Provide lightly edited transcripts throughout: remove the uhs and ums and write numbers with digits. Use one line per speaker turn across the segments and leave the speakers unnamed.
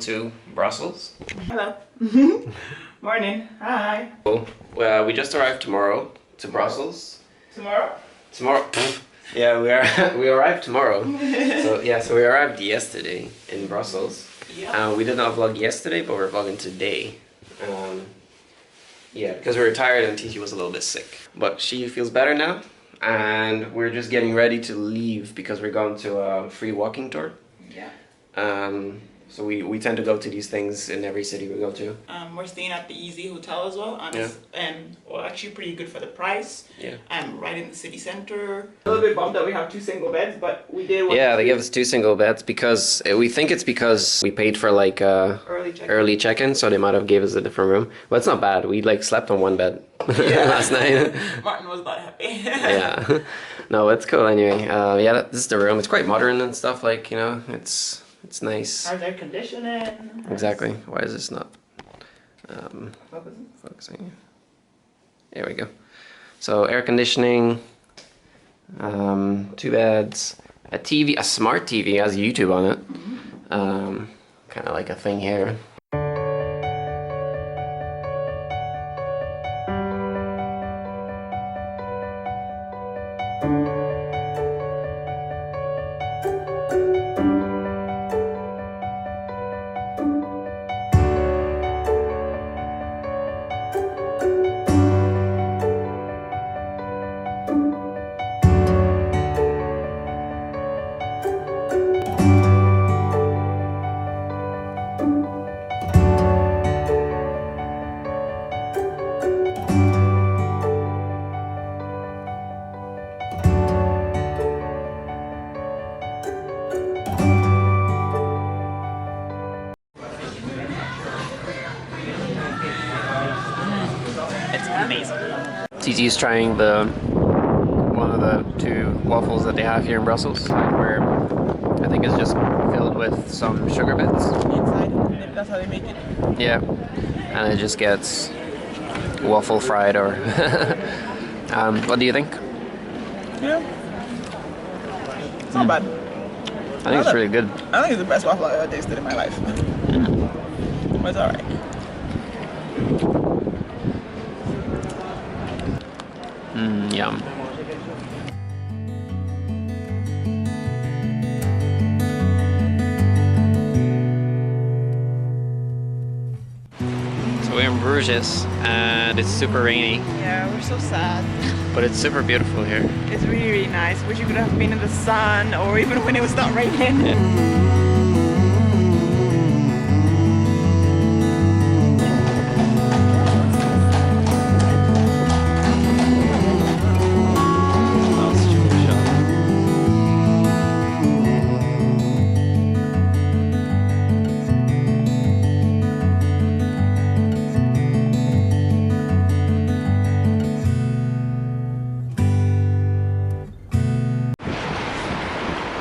to Brussels.
Hello. Morning. Hi.
Well, we just arrived tomorrow to Brussels.
Tomorrow?
Tomorrow. Yeah, we arrived tomorrow. So we arrived yesterday in Brussels.
Yeah.
We did not vlog yesterday, but we're vlogging today. Yeah, because we were tired and Titi was a little bit sick. But she feels better now. And we're just getting ready to leave because we're going to a free walking tour.
Yeah.
So we tend to go to these things in every city we go to.
We're staying at the Easy Hotel as well. Well, actually pretty good for the price.
Yeah.
Right in the city center. A little bit bummed that we have 2 single beds, but we did.
Yeah, they gave us 2 single beds because we think it's because we paid for like early check-in, so they might have gave us a different room. But it's not bad. We like slept on one bed last night.
Martin was not happy.
Yeah. No, it's cool anyway. Yeah, this is the room. It's quite modern and stuff. Like, you know, it's nice.
How's air conditioning?
Exactly. Why is this not focusing? There we go. So air conditioning, 2 beds, a TV, a smart TV has YouTube on it. Kind of like a thing here. Titi is trying one of the 2 waffles that they have here in Brussels, where I think it's just filled with some sugar bits.
Inside, that's how they make it.
Yeah, and it just gets waffle fried or... what do you think?
Yeah. It's not bad.
I think it's really good.
I think it's the best waffle I've ever tasted in my life. But it's alright.
Yum. So we're in Bruges and it's super rainy.
Yeah, we're so sad.
But it's super beautiful here.
It's really, really nice. Wish you could have been in the sun or even when it was not raining.
Yeah.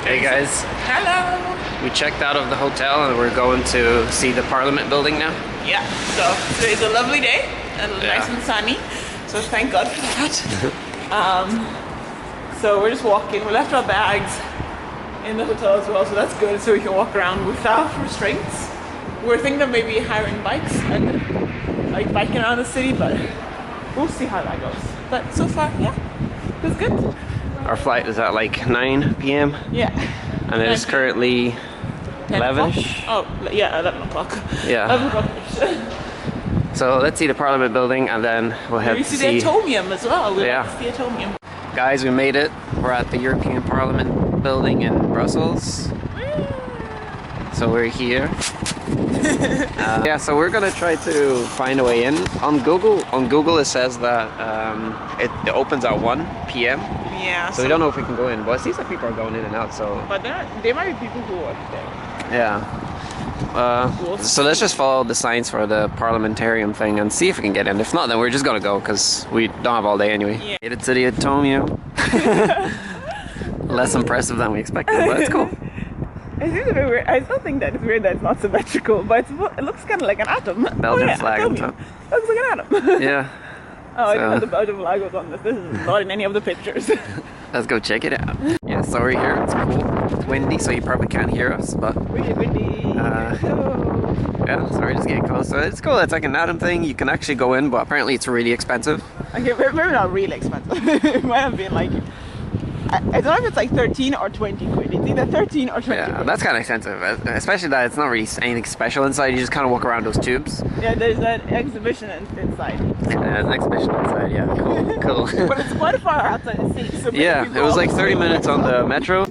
Hey guys.
Hello.
We checked out of the hotel and we're going to see the Parliament building now.
Yeah, so today's a lovely day and nice and sunny. So thank God for that. So we're just walking. We left our bags in the hotel as well, so that's good. So we can walk around without restraints. We're thinking of maybe hiring bikes and like biking around the city, but we'll see how that goes. But so far, yeah, it's good.
Our flight is at like 9 p.m.
Yeah.
And it is currently 11ish.
Oh, yeah, 11 o'clock.
Yeah.
11 o'clock.
So let's see the Parliament building and then we'll head to see
the Atomium as well. We'll
yeah.
see the Atomium.
Guys, we made it. We're at the European Parliament building in Brussels. So we're here. Yeah, so we're gonna try to find a way in. On Google it says that it opens at 1 p.m.
Yeah.
So we don't know if we can go in, but it seems like people are going in and out. So.
But there might be people who work there.
Yeah. So let's just follow the signs for the parliamentarium thing and see if we can get in. If not, then we're just gonna go because we don't have all day anyway. Yeah. Made it to the Atomium. Less impressive than we expected, but it's cool.
It seems a bit weird. I still think that it's weird that it's not symmetrical, but it looks kind of like an atom.
Belgian flag on top.
Looks like an atom.
Yeah.
Oh, I didn't know the Belgian flag was on this. This is not in any of the pictures.
Let's go check it out. Yeah. Yeah, so we're here. It's cool. It's windy, so you probably can't hear us, but
Really windy.
yeah, so we're just getting close to it. It's cool. It's like an atom thing. You can actually go in, but apparently it's really expensive.
Okay, maybe not really expensive. It might have been like, I don't know if it's like 13 or 20 quid. It's either 13 or 20
Yeah,
quid.
that's kind of expensive, especially that it's not really anything special inside. You just kind of walk around those tubes.
Yeah, there's an exhibition inside.
Yeah, there's an exhibition inside. Yeah, cool.
But it's quite far outside the city. So maybe
Yeah,
you
it
go
was
up
like
the
30
street.
minutes on the metro.